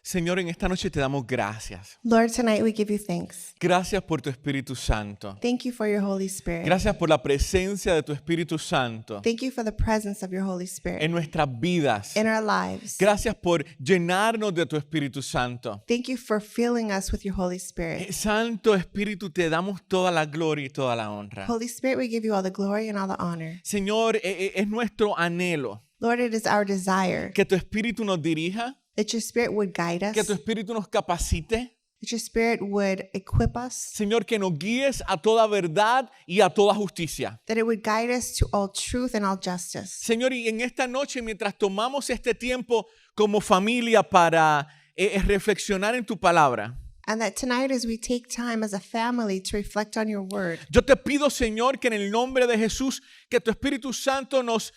Señor, en esta noche te damos gracias. Lord, tonight we give you thanks. Gracias por tu Espíritu Santo. Thank you for your Holy Spirit. Gracias por la presencia de tu Espíritu Santo Thank you for the presence of your Holy Spirit en nuestras vidas. in our lives. Gracias por llenarnos de tu Espíritu Santo. Thank you for filling us with your Holy Spirit. Santo Espíritu, te damos toda la gloria y toda la honra. Holy Spirit, we give you all the glory and all the honor. Señor, es nuestro anhelo Lord, it is our desire que tu Espíritu nos dirija, that your Spirit would guide us, que tu Espíritu nos capacite. that your Spirit would equip us, Señor, que nos guíes a toda verdad y a toda justicia. that it would guide us to all truth and all justice. Señor, y en esta noche, mientras tomamos este tiempo como familia para reflexionar en tu palabra, And that tonight as we take time as a family to reflect on your word, yo te pido, Señor, que en el nombre de Jesús, que tu Espíritu Santo nos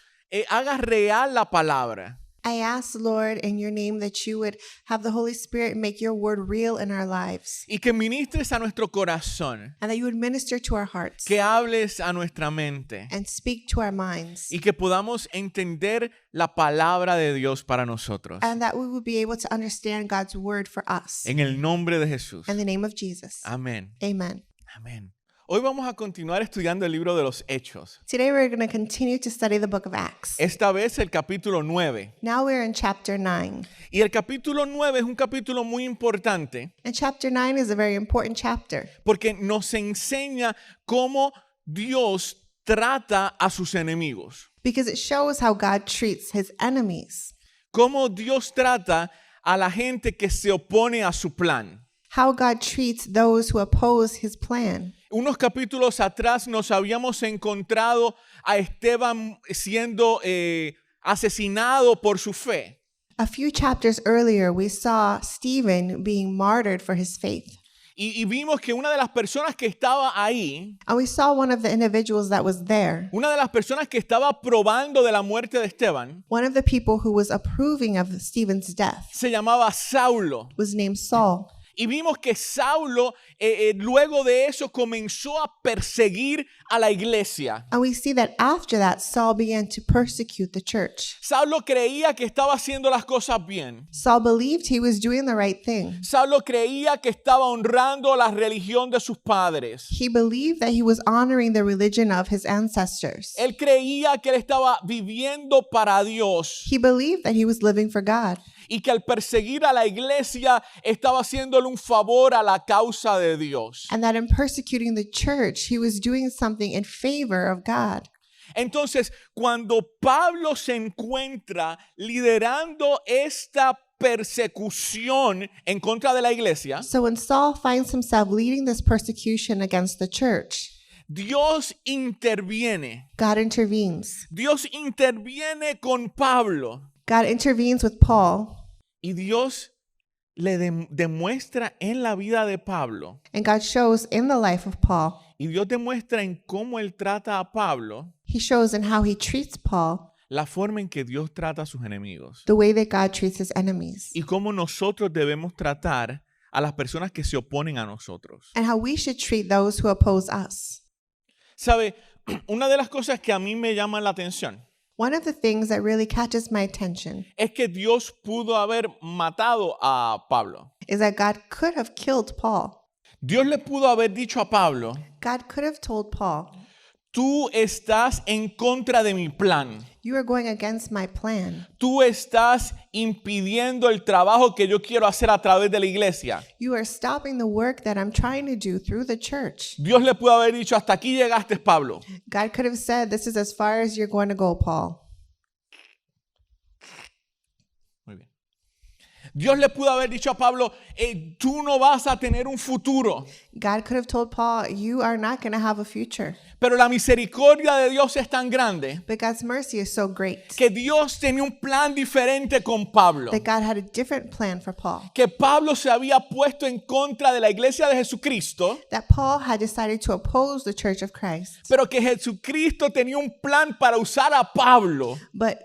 haga real la palabra. I ask, Lord, in your name that you would have the Holy Spirit make your word real in our lives, Y que ministres a nuestro corazón, and that you would minister to our hearts que hables a nuestra mente and speak to our minds, y que podamos entender la palabra de Dios para nosotros. and that we would be able to understand God's word for us. En el nombre de Jesús. In the name of Jesus. Amén. Amen. Amén. Hoy vamos a continuar estudiando el libro de los Hechos. Today we're going to continue to study the book of Acts. Esta vez el capítulo 9. Now we're in chapter 9. Y el capítulo 9 es un capítulo muy importante And chapter 9 is a very important chapter porque nos enseña cómo Dios trata a sus enemigos. because it shows how God treats his enemies, Cómo Dios trata a la gente que se opone a su plan. how God treats those who oppose his plan. Unos capítulos atrás nos habíamos encontrado a Esteban siendo asesinado por su fe. A few chapters earlier, we saw Stephen being martyred for his faith. Y vimos que una de las personas que estaba ahí, And we saw one of the individuals that was there, una de las personas que estaba probando de la muerte de Esteban, one of the people who was approving of Stephen's death, se llamaba Saulo. was named Saul. Y vimos que Saulo luego de eso comenzó a perseguir a la iglesia. And we see that after that, Saul began to persecute the church. Saulo creía que estaba haciendo las cosas bien. Saul believed he was doing the right thing. Saulo creía que estaba honrando la religión de sus padres. He believed that he was honoring the religion of his ancestors. Él creía que él estaba viviendo para Dios He believed that he was living for God. y que al perseguir a la iglesia estaba haciéndole un favor a la causa de Dios. And that in persecuting the church, he was doing something in favor of God. Entonces, cuando Pablo se encuentra liderando esta persecución en contra de la iglesia, So when Saul finds himself leading this persecution against the church, Dios interviene. God intervenes. Dios interviene con Pablo God intervenes with Paul, y Dios le demuestra en la vida de Pablo and God shows in the life of Paul. y Dios demuestra en cómo él trata a Pablo He shows in how he treats Paul la forma en que Dios trata a sus enemigos the way that God treats his enemies, y cómo nosotros debemos tratar a las personas que se oponen a nosotros. and how we should treat those who oppose us. ¿Sabe? Una de las cosas que a mí me llama la atención One of the things that really catches my attention es que Dios pudo haber matado a Pablo. is that God could have killed Paul. Dios le pudo haber dicho a Pablo, God could have told Paul, tú estás en contra de mi plan. you are going against my plan. Tú estás impidiendo el trabajo que yo quiero hacer a través de la iglesia. You are stopping the work that I'm trying to do through the church. Dios le pudo haber dicho, hasta aquí llegaste, Pablo. God could have said, this is as far as you're going to go, Paul. Muy bien. Dios le pudo haber dicho a Pablo, tú no vas a tener un futuro. God could have told Paul, you are not going to have a future. Pero la misericordia de Dios es tan grande But God's mercy is so great que Dios tenía un plan diferente con Pablo. that God had a different plan for Paul. Que Pablo se había puesto en contra de la iglesia de Jesucristo, That Paul had decided to oppose the church of Christ. pero que Jesucristo tenía un plan para usar a Pablo But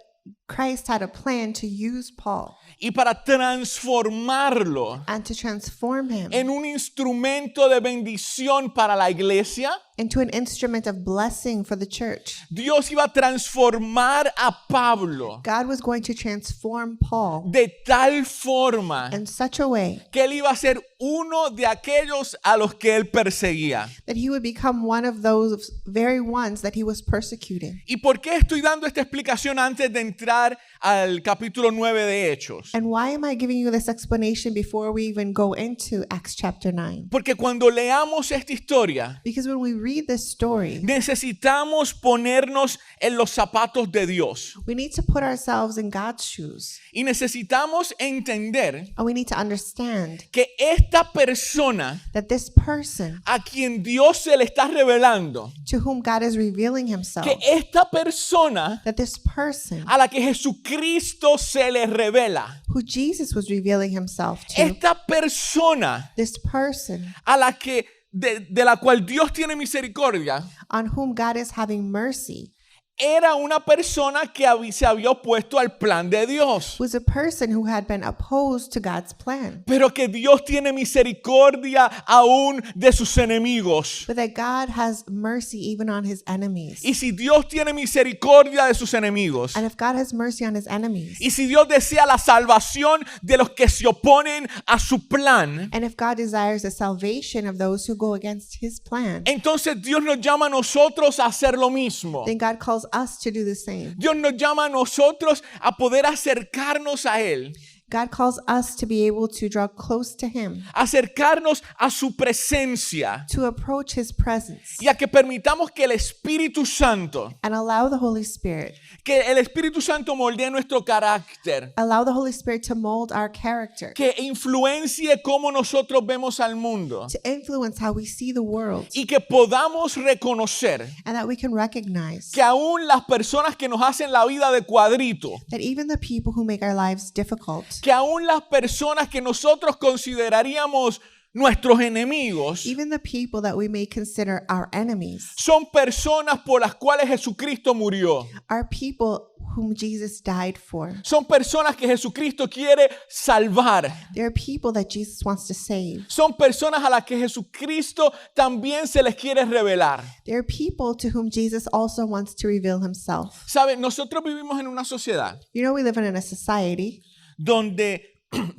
Christ had a plan to use Paul y para transformarlo and to transform him en un instrumento de bendición para la iglesia into an instrument of blessing for the church. Dios iba a transformar a Pablo God was going to transform Paul de tal forma in such a way que él iba a ser uno de aquellos a los que él perseguía. that he would become one of those very ones that he was persecuting. ¿Y por qué estoy dando esta explicación antes de entrar al capítulo 9 de Hechos? And why am I giving you this explanation before we even go into Acts chapter 9? Porque cuando leamos esta historia, Because when we read this story, necesitamos ponernos en los zapatos de Dios. we need to put ourselves in God's shoes. Y necesitamos entender And we need to understand que esta persona that this person a quien Dios se le está revelando, to whom God is revealing himself, que esta persona that this person a la que Jesucristo se le revela, who Jesus was revealing himself to, esta persona this person a la que de la cual Dios tiene misericordia, on whom God is having mercy, era una persona que se había opuesto al plan de Dios. was a person who had been opposed to God's plan. Pero que Dios tiene misericordia aún de sus enemigos. But that God has mercy even on his enemies. Y si Dios tiene misericordia de sus enemigos, And if God has mercy on his enemies, y si Dios desea la salvación de los que se oponen a su plan, and if God desires the salvation of those who go against his plan, entonces Dios nos llama a nosotros a hacer lo mismo. then God calls us to do the same. Dios nos llama a nosotros a poder acercarnos a Él, God calls us to be able to draw close to him, acercarnos a su presencia to approach his presence, y a que permitamos que el Espíritu Santo, and allow the Holy Spirit, que el Espíritu Santo moldee nuestro carácter, allow the Holy Spirit to mold our character, que influencie cómo nosotros vemos al mundo to influence how we see the world, y que podamos reconocer and that we can recognize que aún las personas que nos hacen la vida de cuadrito, that even the people who make our lives difficult, que aún las personas que nosotros consideraríamos nuestros enemigos, even the people that we may consider our enemies, son personas por las cuales Jesucristo murió. are people whom Jesus died for. Son personas que Jesucristo quiere salvar. They are people that Jesus wants to save. Son personas a las que Jesucristo también se les quiere revelar. They are people to whom Jesus also wants to reveal himself. ¿Saben? Nosotros vivimos en una sociedad You know, we live in a society donde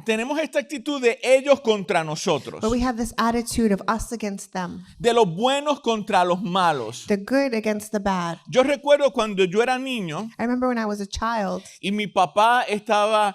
tenemos esta actitud de ellos contra nosotros, where we have this attitude of us against them, de los buenos contra los malos. the good against the bad. Yo recuerdo cuando yo era niño I remember when I was a child y mi papá estaba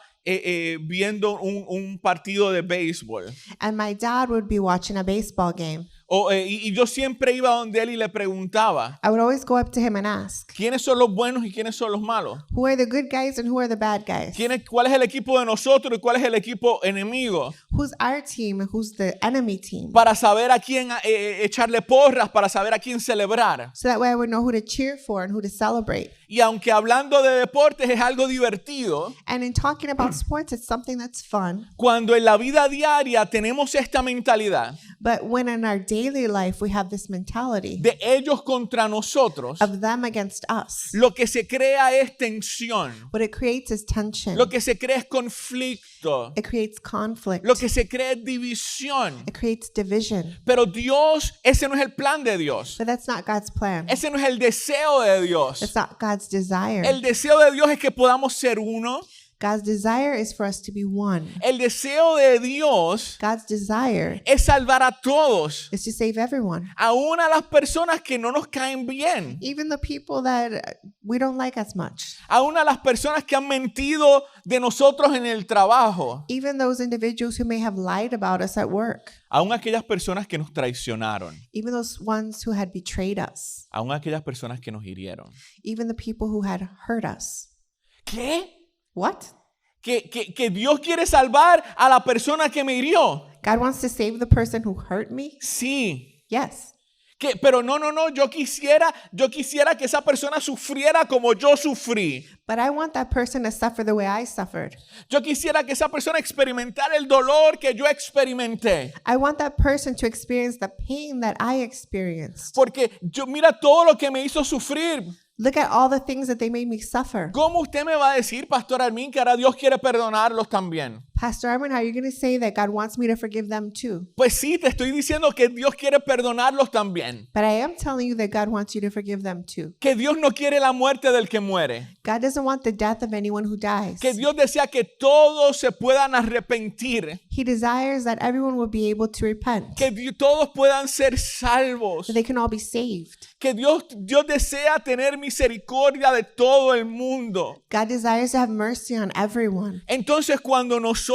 viendo un partido de béisbol. and my dad would be watching a baseball game. Y yo siempre iba donde él y le preguntaba, I would always go up to him and ask, ¿quiénes son los buenos y quiénes son los malos? who are the good guys and who are the bad guys? ¿Cuál es el equipo de nosotros y cuál es el equipo enemigo? Who's our team and who's the enemy team? Para saber a quién echarle porras, para saber a quién celebrar. So that way I would know who to cheer for and who to celebrate. Y aunque hablando de deportes es algo divertido, And in talking about sports, it's something that's fun. cuando en la vida diaria tenemos esta mentalidad But when in our daily life we have this mentality de ellos contra nosotros, of them against us, lo que se crea es tensión, what it creates is tension. lo que se crea es conflicto, It creates conflict. lo que se crea es división. It creates division. Pero Dios, ese no es el plan de Dios. But that's not God's plan. Ese no es el deseo de Dios. That's not God's desire. El deseo de Dios es que podamos ser uno. God's desire is for us to be one. El deseo de Dios God's desire es salvar a todos, is to save everyone, aún a las personas que no nos caen bien, even the people that we don't like as much, aún a las personas que han mentido de nosotros en el trabajo, even those individuals who may have lied about us at work, aún aquellas personas que nos traicionaron, even those ones who had betrayed us, aún aquellas personas que nos hirieron. even the people who had hurt us. ¿Qué? What? ¿Que Dios quiere salvar a la persona que me hirió? God wants to save the person who hurt me? Sí. Yes. Pero no, yo quisiera que esa persona sufriera como yo sufrí. But I want that person to suffer the way I suffered. Yo quisiera que esa persona experimentara el dolor que yo experimenté. I want that person to experience the pain that I experienced. Porque mira todo lo que me hizo sufrir. Look at all the things that they made me suffer. ¿Cómo usted me va a decir, Pastor Armin, que ahora Dios quiere perdonarlos también? Pastor Armin, how are you going to say that God wants me to forgive them too? Pues sí, te estoy diciendo que Dios quiere perdonarlos también. But I am telling you that God wants you to forgive them too. Que Dios no quiere la muerte del que muere. God doesn't want the death of anyone who dies. Que Dios desea que todos se puedan arrepentir. He desires that everyone will be able to repent, Que todos puedan ser salvos. so they can all be saved. Que Dios desea tener misericordia de todo el mundo. God desires to have mercy on everyone. Entonces, cuando nosotros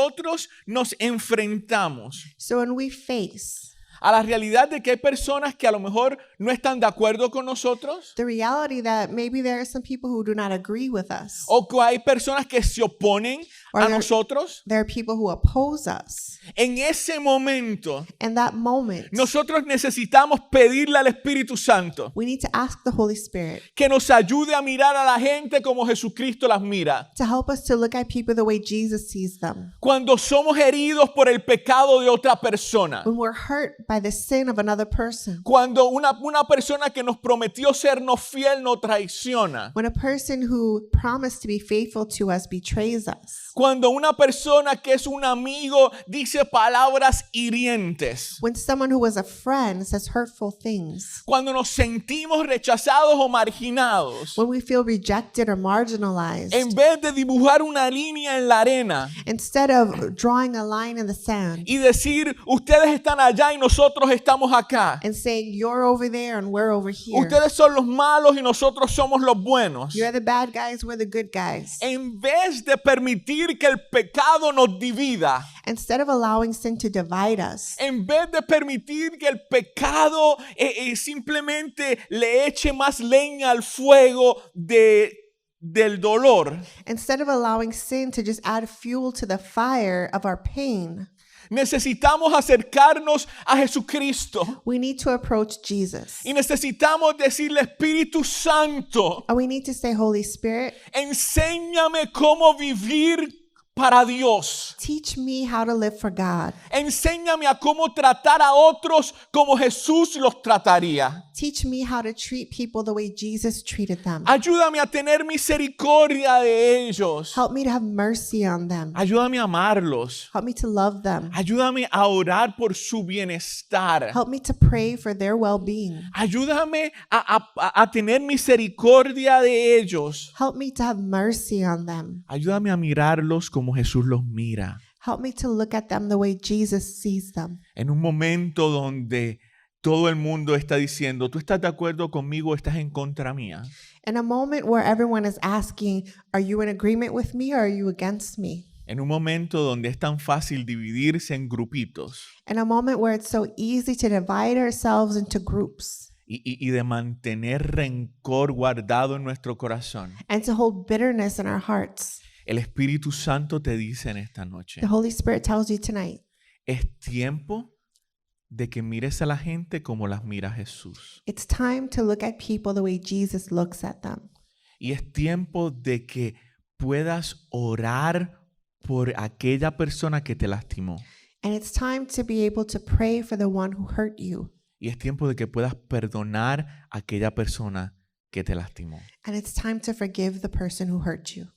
nos enfrentamos So when we face a la realidad de que hay personas que a lo mejor no están de acuerdo con nosotros, the reality that maybe there are some people who do not agree with us, o que hay personas que se oponen Or a there- nosotros, there are people who oppose us, en ese momento in that moment, nosotros necesitamos pedirle al Espíritu Santo we need to ask the Holy Spirit que nos ayude a mirar a la gente como Jesucristo las mira. to help us to look at people the way Jesus sees them. Cuando somos heridos por el pecado de otra persona, When we're hurt by the sin of another person, cuando una persona que nos prometió sernos fiel nos traiciona, when a person who promised to be faithful to us betrays us, cuando una persona que es un amigo dice palabras hirientes, when someone who was a friend says hurtful things, cuando nos sentimos rechazados o marginados, when we feel rejected or marginalized, en vez de dibujar una línea en la arena instead of drawing a line in the sand y decir, ustedes están allá y nosotros estamos acá, and saying you're over there and we're over here, ustedes son los malos y nosotros somos los buenos, you're the bad guys, we're the good guys, en vez de permitir que el pecado nos divida, instead of allowing sin to divide us, en vez de permitir que el pecado simplemente le eche más leña al fuego del dolor, instead of allowing sin to just add fuel to the fire of our pain, necesitamos acercarnos a Jesucristo we need to approach Jesus. y necesitamos decirle, Espíritu Santo, And we need to say, Holy Spirit, enséñame cómo vivir para Dios. teach me how to live for God. Enséñame a cómo tratar a otros como Jesús los trataría. Teach me how to treat people the way Jesus treated them. Ayúdame a tener misericordia de ellos. Help me to have mercy on them. Ayúdame a amarlos. Help me to love them. Ayúdame a orar por su bienestar. Help me to pray for their well-being. Ayúdame a tener misericordia de ellos. Help me to have mercy on them. Ayúdame a mirarlos como Jesús los mira. Help me to look at them the way Jesus sees them. En un momento donde todo el mundo está diciendo, ¿tú estás de acuerdo conmigo o estás en contra mía? In a moment where everyone is asking, are you in agreement with me or are you against me? En un momento donde es tan fácil dividirse en grupitos In a moment where it's so easy to divide ourselves into groups y de mantener rencor guardado en nuestro corazón, and to hold bitterness in our hearts, el Espíritu Santo te dice en esta noche, the Holy Spirit tells you tonight, es tiempo de que mires a la gente como las mira Jesús. it's time to look at people the way Jesus looks at them. Y es tiempo de que puedas orar por aquella persona que te lastimó. And it's time to be able to pray for the one who hurt you. Y es tiempo de que puedas perdonar a aquella persona que te lastimó. And it's time to forgive the person who hurt you.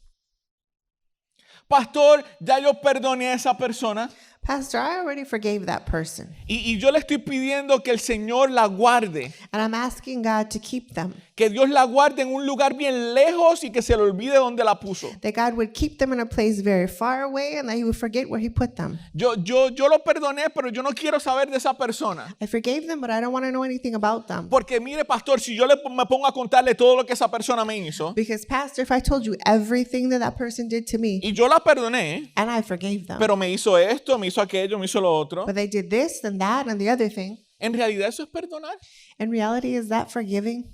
Pastor, ya yo perdoné a esa persona Pastor, I already forgave that person. y yo le estoy pidiendo que el Señor la guarde. And I'm asking God to keep them. Que Dios la guarde en un lugar bien lejos y que se le olvide dónde la puso. That God would keep them in a place very far away and that He would forget where He put them. Yo lo perdoné, pero yo no quiero saber de esa persona. I forgave them, but I don't want to know anything about them. Porque mire, pastor, si yo me pongo a contarle todo lo que esa persona me hizo Because, Pastor, if I told you everything that person did to me, y yo la perdoné, and I forgave them, pero me hizo esto, me hizo aquello, me hizo lo otro, but they did this and that and the other thing, en realidad eso es perdonar. in reality, is that forgiving?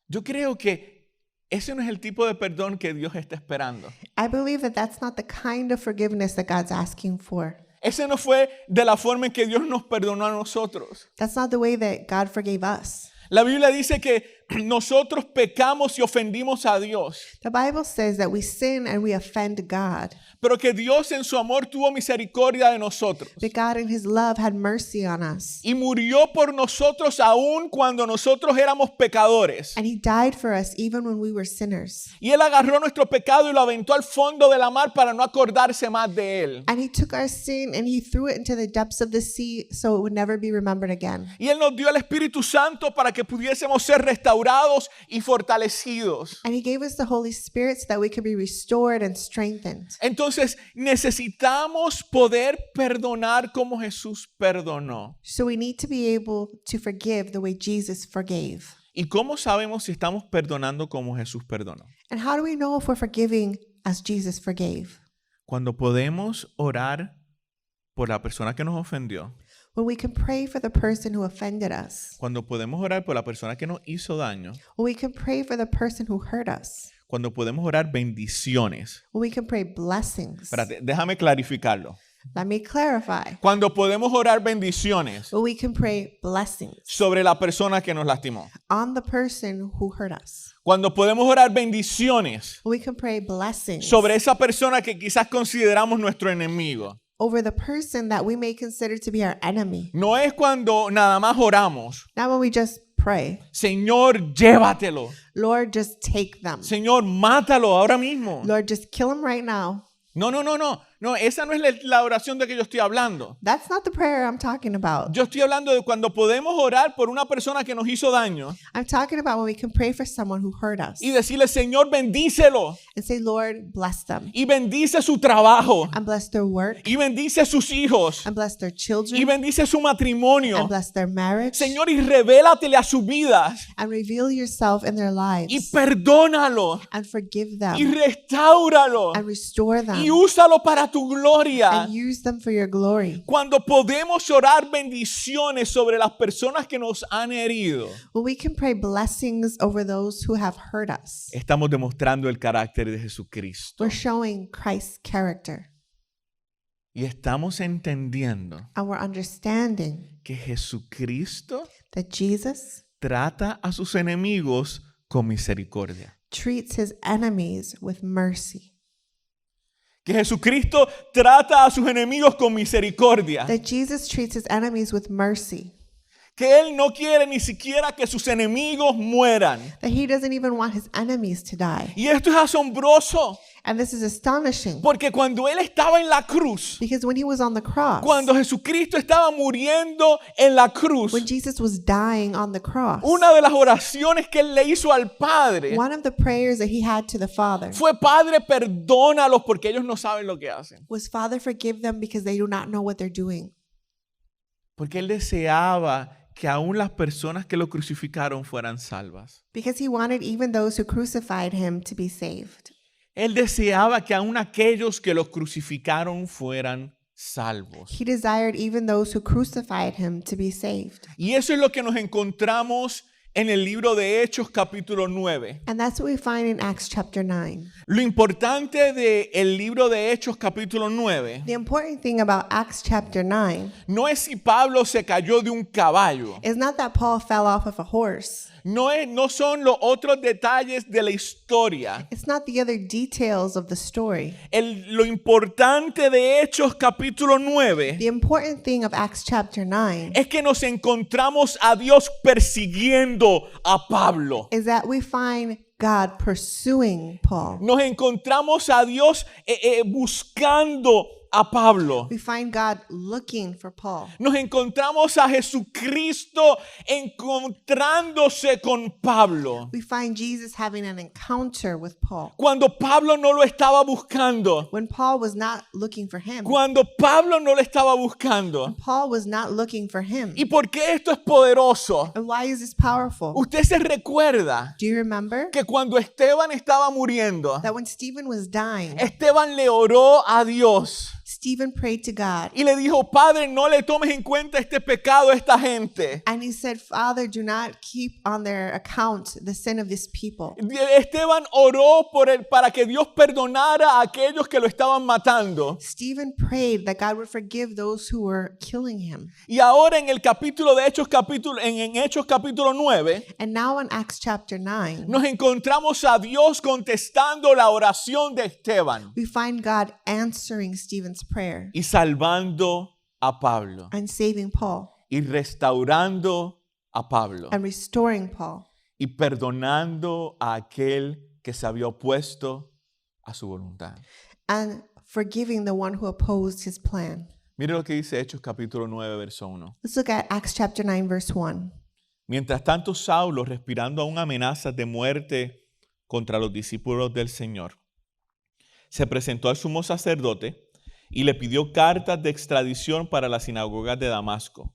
Yo creo que ese no es el tipo de perdón que Dios está esperando. I believe that that's not the kind of forgiveness that God's asking for. Ese no fue de la forma en que Dios nos perdonó a nosotros. That's not the way that God forgave us. La Biblia dice que nosotros pecamos y ofendimos a Dios, The Bible says that we sin and we offend God, pero que Dios en su amor tuvo misericordia de nosotros but God in his love had mercy on us. y murió por nosotros aún cuando nosotros éramos pecadores. And he died for us even when we were sinners. Y Él agarró nuestro pecado y lo aventó al fondo de la mar para no acordarse más de él. And he took our sin and he threw it into the depths of the sea so it would never be remembered again. Y Él nos dio el Espíritu Santo para que pudiésemos ser restaurados y fortalecidos. And he gave us the Holy Spirit so that we could be restored and strengthened. Entonces necesitamos poder perdonar como Jesús perdonó. So we need to be able to forgive the way Jesus forgave. ¿Y cómo sabemos si estamos perdonando como Jesús perdonó? And how do we know if we're forgiving as Jesus forgave? Cuando podemos orar por la persona que nos ofendió. When we can pray for the person who offended us. Cuando podemos orar por la persona que nos hizo daño. When we can pray for the person who hurt us. Cuando podemos orar bendiciones. When we can pray blessings. Espérate, déjame clarificarlo. Let me clarify. Cuando podemos orar bendiciones When we can pray blessings sobre la persona que nos lastimó. on the person who hurt us. Cuando podemos orar bendiciones When we can pray blessings sobre esa persona que quizás consideramos nuestro enemigo. over the person that we may consider to be our enemy. No es cuando nada más oramos. Not when we just pray, Señor, llévatelo. Lord, just take them. Señor, mátalo ahora mismo. Lord, just kill them right now. No, no, no, no. No, esa no es la oración de que yo estoy hablando. That's not the prayer I'm talking about. Yo estoy hablando de cuando podemos orar por una persona que nos hizo daño I'm talking about when we can pray for someone who hurt us y decirle, Señor, bendícelo. and say, Lord, bless them Y bendice su trabajo. and bless their work Y bendice a sus hijos. and bless their Y children bendice su matrimonio. and bless their marriage Señor, y revélatele a sus vidas. and reveal yourself in their Y lives perdónalo. and forgive Y them restáuralo. and restore them Y úsalo para tu gloria. and use them for your glory. Cuando podemos orar bendiciones sobre las personas que nos han herido, When we can pray blessings over those who have hurt us, estamos demostrando el carácter de Jesucristo. we're showing Christ's character Y estamos entendiendo and we're understanding que Jesucristo that Jesus trata a sus enemigos con misericordia. treats his enemies with mercy. Que Jesucristo trata a sus enemigos con misericordia. That Jesus treats his enemies with mercy. Que Él no quiere ni siquiera que sus enemigos mueran. That he doesn't even want his enemies to die. Y esto es asombroso, And this is astonishing porque cuando Él estaba en la cruz, because when he was on the cross, cuando Jesucristo estaba muriendo en la cruz, when Jesus was dying on the cross, una de las oraciones que Él le hizo al Padre one of the prayers that he had to the Father fue, Padre, perdónalos porque ellos no saben lo que hacen. was, Father, forgive them because they do not know what they're doing. Porque Él deseaba que aún las personas que lo crucificaron fueran salvas. Because he wanted even those who crucified him to be saved. Él deseaba que aún aquellos que lo crucificaron fueran salvos. He desired even those who crucified him to be saved. Y eso es lo que nos encontramos en el libro de Hechos capítulo 9. And that's what we find in Acts chapter 9. Lo importante del libro de Hechos capítulo 9 The important thing about Acts chapter 9 no es si Pablo se cayó de un caballo. is not that Paul fell off of a horse. No son los otros detalles de la historia. It's not the other details of the story. Lo importante de Hechos capítulo 9 The important thing of Acts chapter 9 es que nos encontramos a Dios persiguiendo a Pablo. is that we find God pursuing Paul. Nos encontramos a Dios buscando a Pablo. We find God looking for Paul. Nos encontramos a Jesucristo encontrándose con Pablo. We find Jesus having an encounter with Paul. Cuando Pablo no lo estaba buscando. When Paul was not looking for him. Cuando Pablo no lo estaba buscando. Paul was not looking for him. ¿Y por qué esto es poderoso? And why is this powerful? Usted se recuerda Do you remember que cuando Esteban estaba muriendo, that when Stephen was dying, Esteban le oró a Dios. Stephen prayed to God y le dijo, Padre, no le tomes en cuenta este pecado a esta gente. and he said, Father, do not keep on their account the sin of this people. Esteban oró para que Dios perdonara a aquellos que lo estaban matando. Stephen prayed that God would forgive those who were killing him. Y ahora en el capítulo de Hechos, en Hechos capítulo 9, And now in Acts chapter 9, nos encontramos a Dios contestando la oración de Esteban we find God answering Stephen's prayer y salvando a Pablo and saving Paul y restaurando a Pablo and restoring Paul y perdonando a aquel que se había opuesto a su voluntad. and forgiving the one who opposed his plan. Mire lo que dice Hechos capítulo 9, verso 1. Let's look at Acts chapter 9, verse 1. Mientras tanto, Saulo, respirando aún amenazas de muerte contra los discípulos del Señor, se presentó al sumo sacerdote y le pidió cartas de extradición para las sinagogas de Damasco.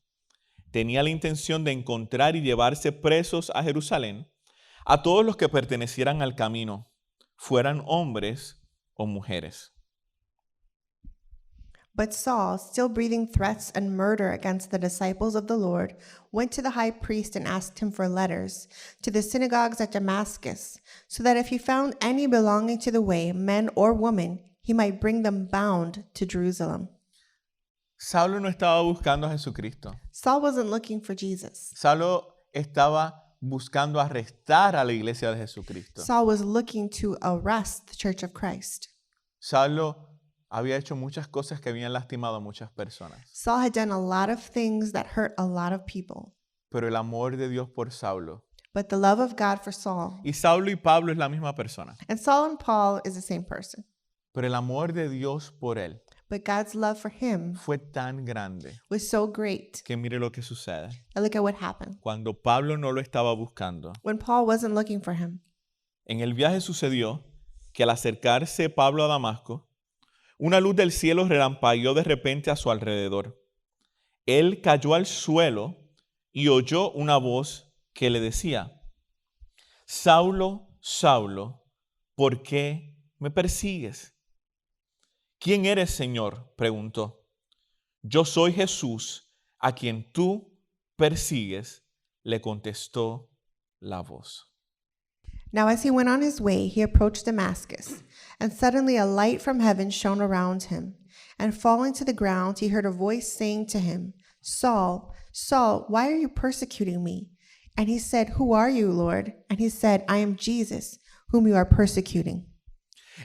Tenía la intención de encontrar y llevarse presos a Jerusalén a todos los que pertenecieran al camino, fueran hombres o mujeres. But Saul, still breathing threats and murder against the disciples of the Lord, went to the high priest and asked him for letters to the synagogues at Damascus, so that if he found any belonging to the way, men or women, he might bring them bound to Jerusalem. Saulo no estaba buscando a Jesucristo. Saul wasn't looking for Jesus. Saulo estaba buscando arrestar a la iglesia de Jesucristo. Saul was looking to arrest the Church of Christ. Saulo había hecho muchas cosas que habían lastimado a muchas personas. Saul had done a lot of things that hurt a lot of people. Pero el amor de Dios por Saulo. But the love of God for Saul, Y Saulo y Pablo es la misma persona. and Saul and Paul is the same person. Pero el amor de Dios por él But God's love for him fue tan grande was so great. que mire lo que sucede. And look at what happened. Cuando Pablo no lo estaba buscando, When Paul wasn't looking for him, en el viaje sucedió que al acercarse Pablo a Damasco, una luz del cielo relampagueó de repente a su alrededor. Él cayó al suelo y oyó una voz que le decía, Saulo, Saulo, ¿por qué me persigues? ¿Quién eres, Señor? Preguntó. Yo soy Jesús, a quien tú persigues, le contestó la voz. now as he went on his way, he approached Damascus, and suddenly a light from heaven shone around him. And falling to the ground, he heard a voice saying to him, Saul, Saul, why are you persecuting me? And he said, Who are you, Lord? And he said, I am Jesus, whom you are persecuting.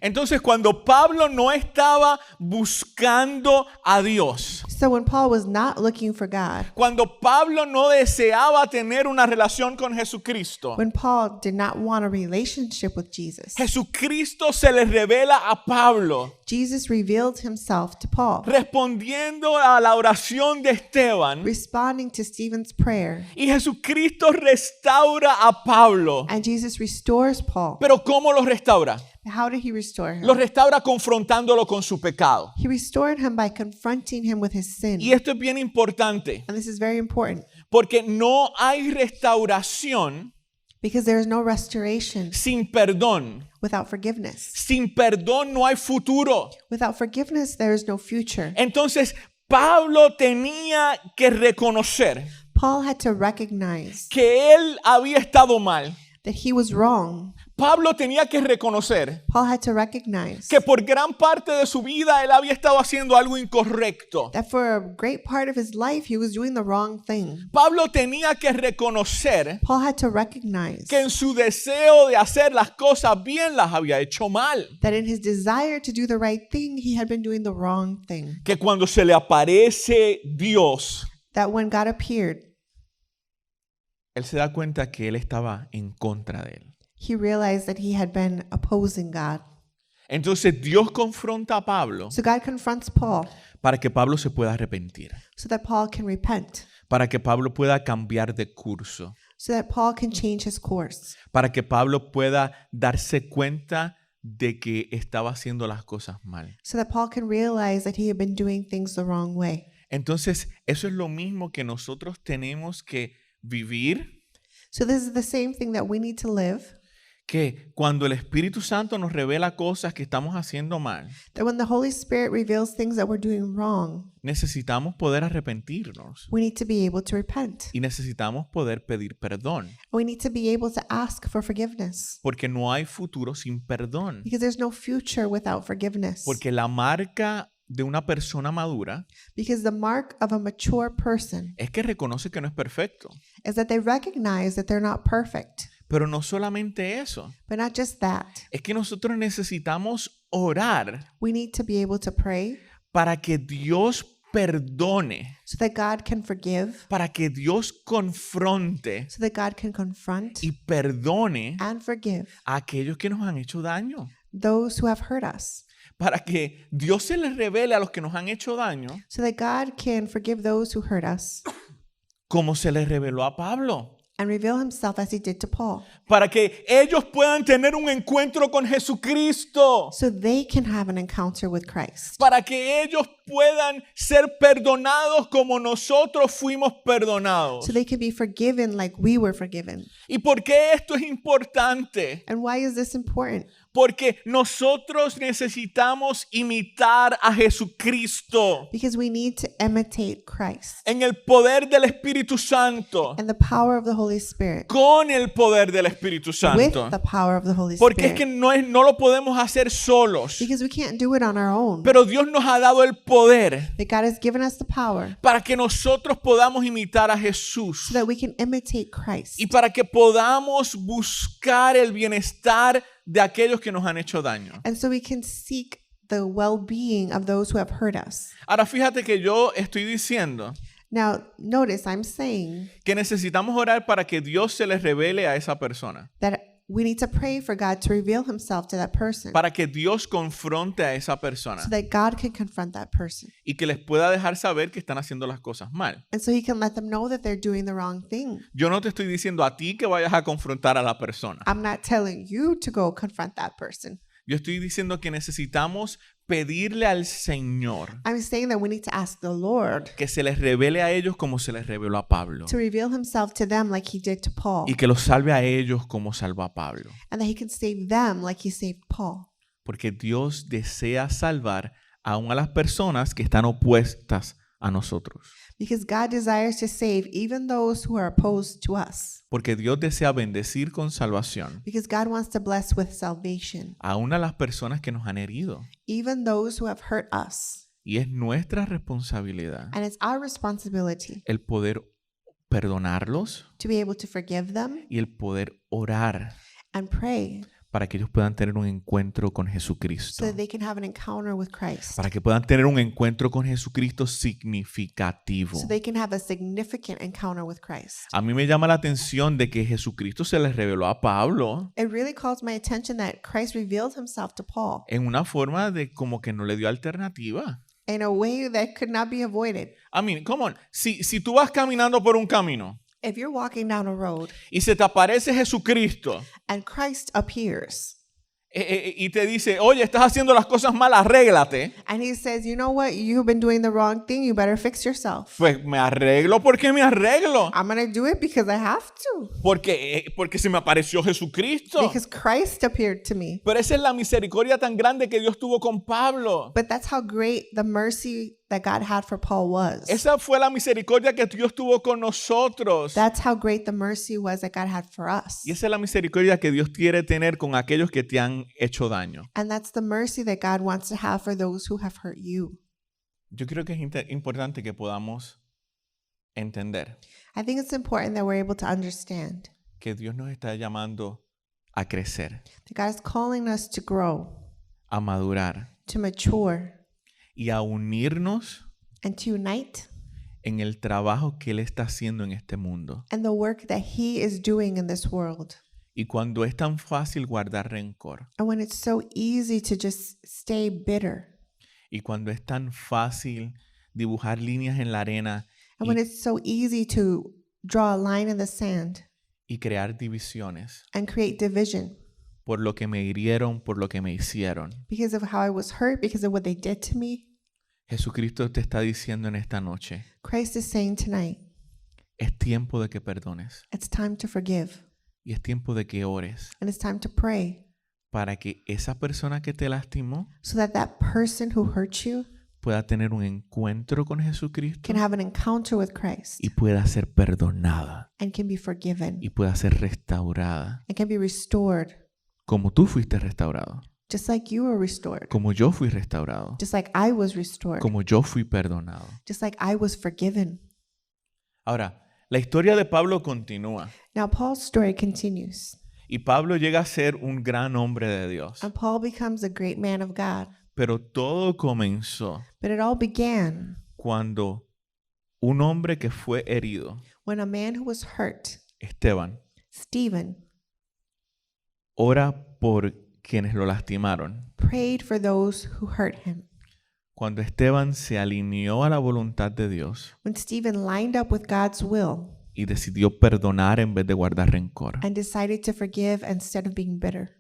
Entonces, cuando Pablo no estaba buscando a Dios, So when Paul was not looking for God, cuando Pablo no deseaba tener una relación con Jesucristo, when Paul did not want a relationship with Jesus, Jesucristo se le revela a Pablo, Jesus revealed himself to Paul, respondiendo a la oración de Esteban, responding to Stephen's prayer. y Jesucristo restaura a Pablo. And Jesus restores Paul. Pero ¿cómo lo restaura? How did he restore him? Lo restaura confrontándolo con su pecado. He restored him by confronting him with his sin. Y esto es bien importante, And this is very important porque no hay restauración because there is no restoration sin perdón. without forgiveness. Sin perdón no hay futuro. Without forgiveness, there is no future. Entonces, Pablo tenía que reconocer Paul had to recognize que él había estado mal. that he was wrong. Pablo tenía que reconocer Paul had to recognize que por gran parte de su vida él había estado haciendo algo incorrecto. that for a great part of his life, he was doing the wrong thing. Pablo tenía que reconocer Paul had to recognize que en su deseo de hacer las cosas bien las había hecho mal. that in his desire to do the right thing, he had been doing the wrong thing. Que cuando se le aparece Dios, That when God appeared, él se da cuenta que él estaba en contra de él. he realized that he had been opposing God. Entonces Dios confronta a Pablo So God confronts Paul para que Pablo se pueda arrepentir, so that Paul can repent, para que Pablo pueda cambiar de curso, so that Paul can change his course, para que Pablo pueda darse cuenta de que estaba haciendo las cosas mal. so that Paul can realize that he had been doing things the wrong way. Entonces, eso es lo mismo que nosotros tenemos que vivir, So this is the same thing that we need to live, que cuando el Espíritu Santo nos revela cosas que estamos haciendo mal, that when the Holy Spirit reveals things that we're doing wrong, necesitamos poder arrepentirnos we need to be able to repent. y necesitamos poder pedir perdón, We need to be able to ask for forgiveness porque no hay futuro sin perdón, because there's no future without forgiveness. porque la marca de una persona madura Because the mark of a mature person es que reconoce que no es perfecto. is that they recognize that they're not perfect. Pero no solamente eso, But not just that. es que nosotros necesitamos orar We need to be able to pray para que Dios perdone, so that God can forgive, para que Dios confronte so that God can confront y perdone and forgive a aquellos que nos han hecho daño. those who have hurt us, Para que Dios se les revele a los que nos han hecho daño, so that God can forgive those who hurt us como se les reveló a Pablo. and reveal himself as he did to Paul, Para que ellos puedan tener un encuentro con Jesucristo. so they can have an encounter with Christ, Para que ellos puedan ser perdonados como nosotros fuimos perdonados. so they can be forgiven like we were forgiven. ¿Y por qué esto es importante? And why is this important? Porque nosotros necesitamos imitar a Jesucristo Because we need to imitate Christ en el poder del Espíritu Santo, and the power of the Holy Spirit, con el poder del Espíritu with Santo. the power of the Holy Porque es que Spirit. no lo podemos hacer solos. Because we can't do it on our own. Pero Dios nos ha dado el poder That God has given us the power para que nosotros podamos imitar a Jesús so that we can imitate Christ y para que podamos buscar el bienestar de aquellos que nos han hecho daño. and so we can seek the well-being of those who have hurt us. Ahora fíjate que yo estoy diciendo Now, notice I'm saying que necesitamos orar para que Dios se les revele a esa persona, that we need to pray for God to reveal himself to that person para que Dios confronte a esa persona so that God can confront that person y que les pueda dejar saber que están haciendo las cosas mal. and so he can let them know that they're doing the wrong thing. Yo no te estoy diciendo a ti que vayas a confrontar a la persona. I'm not telling you to go confront that person. Yo estoy diciendo que necesitamos pedirle al Señor I'm saying that we need to ask the Lord que se les revele a ellos como se les reveló a Pablo to reveal himself to them like he did to Paul, y que los salve a ellos como salvó a Pablo. and that he can save them like he saved Paul. Porque Dios desea salvar aún a las personas que están opuestas a nosotros. Because God desires to save even those who are opposed to us. Porque Dios desea bendecir con salvación Because God wants to bless with salvation aún a las personas que nos han herido. even those who have hurt us. Y es nuestra responsabilidad And it's our responsibility el poder perdonarlos to be able to forgive them y el poder orar and pray para que ellos puedan tener un encuentro con so Jesucristo. that they can have an encounter with Christ. Para que puedan tener un encuentro con Jesucristo significativo. So they can have a significant encounter with Christ. A mí me llama la atención de que Jesucristo se les reveló a Pablo It really calls my attention that Christ revealed himself to Paul en una forma de como que no le dio alternativa. in a way that could not be avoided. I mean, come on. Si tú vas caminando por un camino If you're walking down a road y se te aparece Jesucristo and Christ appears y te dice, oye, estás haciendo las cosas mal, arréglate. and he says, you know what, you've been doing the wrong thing, you better fix yourself. Pues me arreglo. ¿Por qué me arreglo? I'm going to do it because I have to. Porque se me apareció Jesucristo. Because Christ appeared to me. Pero esa es la misericordia tan grande que Dios tuvo con Pablo. But that's how great the mercy that God had for Paul was. Esa fue la misericordia que Dios tuvo con nosotros. That's how great the mercy was that God had for us. Y esa es la misericordia que Dios quiere tener con aquellos que te han hecho daño. And that's the mercy that God wants to have for those who have hurt you. Yo creo que es importante que podamos entender I think it's important that we're able to understand que Dios nos está llamando a crecer, that God is calling us to grow, a madurar to mature, y a unirnos and to unite en el trabajo que Él está haciendo en este mundo. in the work that He is doing in this world. Y cuando es tan fácil guardar rencor, And when it's so easy to just stay bitter, y cuando es tan fácil dibujar líneas en la arena and when it's so easy to draw a line in the sand y crear divisiones and create division por lo que me hirieron, por lo que me hicieron, because of how I was hurt, because of what they did to me, Jesucristo te está diciendo en esta noche, Christ is saying tonight, es tiempo de que perdones. it's time to forgive. Y es tiempo de que ores and it's time to pray para que esa persona que te lastimó so that that person who hurt you pueda tener un encuentro con Jesucristo can have an encounter with Christ y pueda ser perdonada and can be forgiven y pueda ser restaurada and can be restored como tú fuiste restaurado, just like you were restored, como yo fui restaurado, just like I was restored, como yo fui perdonado. just like I was forgiven. Ahora, la historia de Pablo continúa Now Paul's story continues, y Pablo llega a ser un gran hombre de Dios, and Paul becomes a great man of God. pero todo comenzó But it all began cuando un hombre que fue herido, when a man who was hurt, Esteban, Stephen, ora por quienes lo lastimaron. prayed for those who hurt him. Cuando Esteban se alineó a la voluntad de Dios When Stephen lined up with God's will y decidió perdonar en vez de guardar rencor. and decided to forgive instead of being bitter.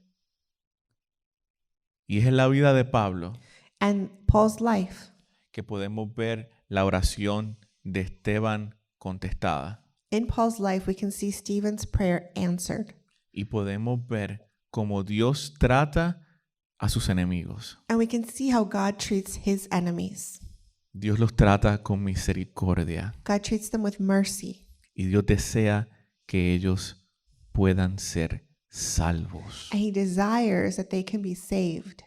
Y es en la vida de Pablo And Paul's life, que podemos ver la oración de Esteban contestada in Paul's life, we can see Stephen's prayer answered. y podemos ver cómo Dios trata a sus enemigos. And we can see how God treats his enemies. Dios los trata con misericordia God treats them with mercy. y Dios desea que ellos puedan ser salvos. And he desires that they can be saved.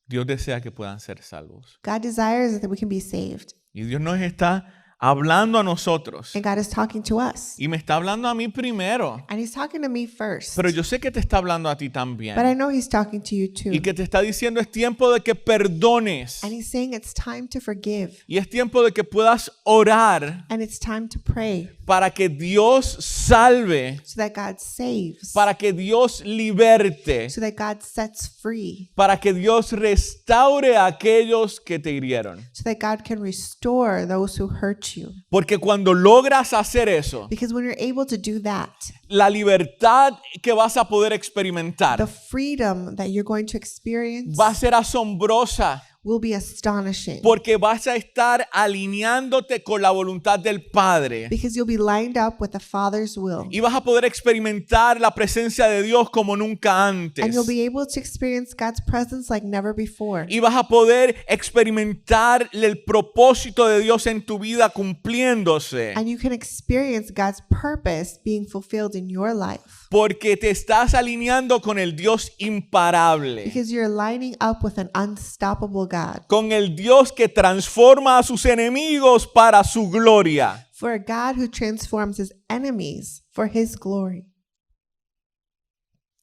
Dios desea que puedan ser salvos. God desires that we can be saved. Y Dios nos está hablando a nosotros. And God is talking to us. Y me está hablando a mí primero. And he's talking to me first. Pero yo sé que te está hablando a ti también. But I know he's talking to you too. Y que te está diciendo es tiempo de que perdones. And he's saying it's time to forgive. Y es tiempo de que puedas orar And it's time to pray para que Dios salve, so that God saves. para que Dios liberte, So that God sets free. para que Dios restaure a aquellos que te hirieron. So that God can restore those who hurt you. Porque cuando logras hacer eso, Because when you're able to do that, la libertad que vas a poder experimentar the freedom that you're going to experience va a ser asombrosa. will be astonishing. Porque vas a estar alineándote con la voluntad del Padre. Because you'll be lined up with the Father's will. Y vas a poder experimentar la presencia de Dios como nunca And antes. you'll be able to experience God's presence like never before. Y vas a poder experimentar el propósito de Dios en tu vida cumpliéndose. And you can experience God's purpose being fulfilled in your life. Porque te estás alineando con el Dios imparable. Because you're lining up with an unstoppable God. Con el Dios que transforma a sus enemigos para su gloria. For a God who transforms his enemies for his glory.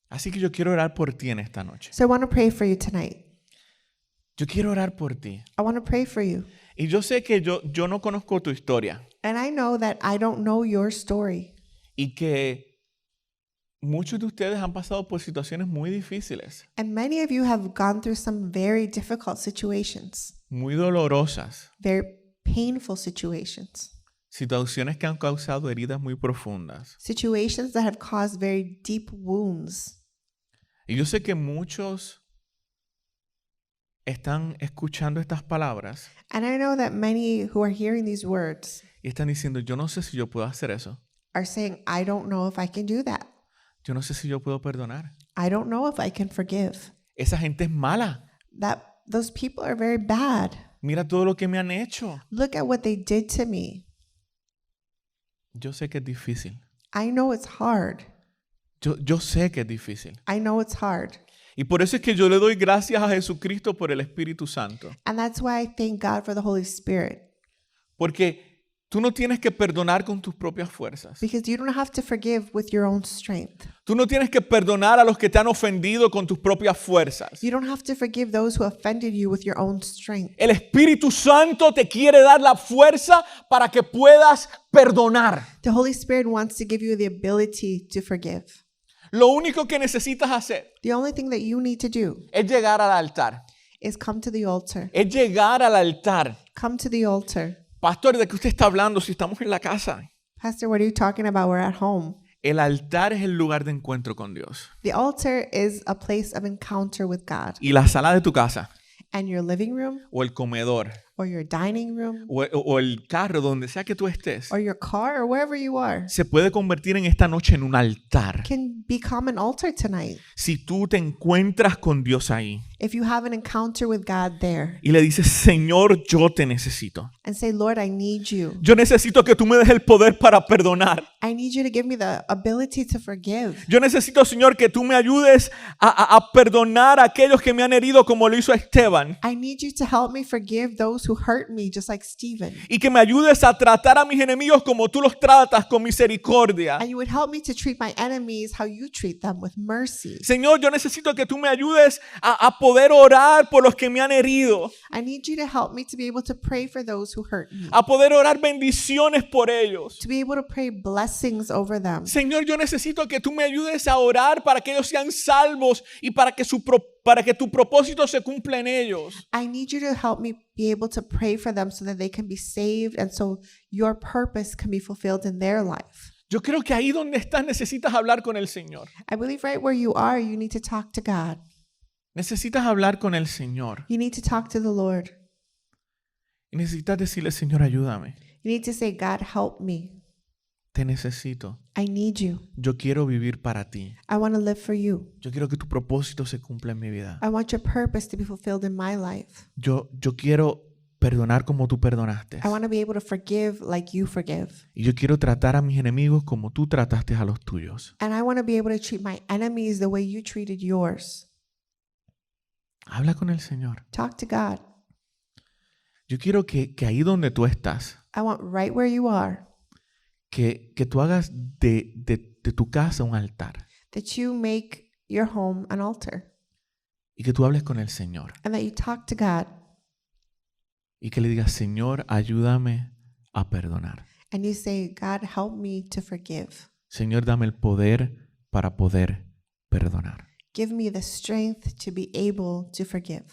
Así que yo quiero orar por ti en esta noche. So I want to pray for you tonight. Yo quiero orar por ti. I want to pray for you. Y yo sé que yo no conozco tu historia. And I know that I don't know your story. Y que muchos de ustedes han pasado por situaciones muy difíciles, And many of you have gone through some very difficult situations, muy dolorosas, very painful situations, situaciones que han causado heridas muy profundas. situations that have caused very deep wounds. Y yo sé que muchos están escuchando estas palabras And I know that many who are hearing these words y están diciendo, yo no sé si yo puedo hacer eso. are saying, I don't know if I can do that. Yo no sé si yo puedo perdonar. I don't know if I can forgive. Esa gente es mala. Those people are very bad. Mira todo lo que me han hecho. Look at what they did to me. Yo sé que es difícil. I know it's hard. Yo sé que es difícil. I know it's hard. Y por eso es que yo le doy gracias a Jesucristo por el Espíritu Santo. And that's why I thank God for the Holy Spirit. Porque tú no tienes que perdonar con tus propias fuerzas. Because you don't have to forgive with your own strength. Tú no tienes que perdonar a los que te han ofendido con tus propias fuerzas. You don't have to forgive those who offended you with your own strength. El Espíritu Santo te quiere dar la fuerza para que puedas perdonar. The Holy Spirit wants to give you the ability to forgive. Lo único que necesitas hacer The only thing that you need to do es llegar al altar. is come to the altar. Es llegar al altar. Come to the altar. Pastor, ¿de qué usted está hablando si estamos en la casa? Pastor, what are you talking about? We're at home. El altar es el lugar de encuentro con Dios. The altar is a place of encounter with God. Y la sala de tu casa And your living room o el comedor or your dining room o el carro, donde sea que tú estés, or your car or wherever you are se puede convertir en esta noche en un altar. can become an altar tonight. Si tú te encuentras con Dios ahí If you have an encounter with God there y le dices, Señor, yo te necesito. and say, Lord, I need you. Yo necesito que tú me des el poder para perdonar. I need you to give me the ability to forgive. Yo necesito, Señor, que tú me ayudes a perdonar a aquellos que me han herido como lo hizo Esteban. I need you to help me forgive those who hurt me, just like Stephen. Y que me ayudes a tratar a mis enemigos como tú los tratas, con misericordia. And you would help me to treat my enemies how you treat them, with mercy. Señor, yo necesito que tú me ayudes a poder orar por los que me han herido. I need you to help me to be able to pray for those who hurt me, A poder orar bendiciones por ellos. to be able to pray blessings over them. Señor, yo necesito que tú me ayudes a orar para que ellos sean salvos y para que tu propósito se cumpla en ellos. I need you to help me be able to pray for them so that they can be saved and so your purpose can be fulfilled in their life. Yo creo que ahí donde estás necesitas hablar con el Señor. I believe right where you are, you need to talk to God. Necesitas hablar con el Señor. You need to talk to the Lord. Y necesitas decirle, Señor, ayúdame. You need to say, God, help me. Te necesito. I need you. Yo quiero vivir para ti. I want to live for you. Yo quiero que tu propósito se cumpla en mi vida. I want your purpose to be fulfilled in my life. Yo quiero perdonar como tú perdonaste. I want to be able to forgive like you forgive. Y yo quiero tratar a mis enemigos como tú trataste a los tuyos. And I want to be able to treat my enemies the way you treated yours. Habla con el Señor. Talk to God. Yo quiero que ahí donde tú estás, I want right where you are, que tú hagas de tu casa un altar. that you make your home an altar Y que tú hables con el Señor. and that you talk to God Y que le digas, Señor, ayúdame a perdonar. and you say, God, help me to forgive. Señor, dame el poder para poder perdonar. Give me the strength to be able to forgive.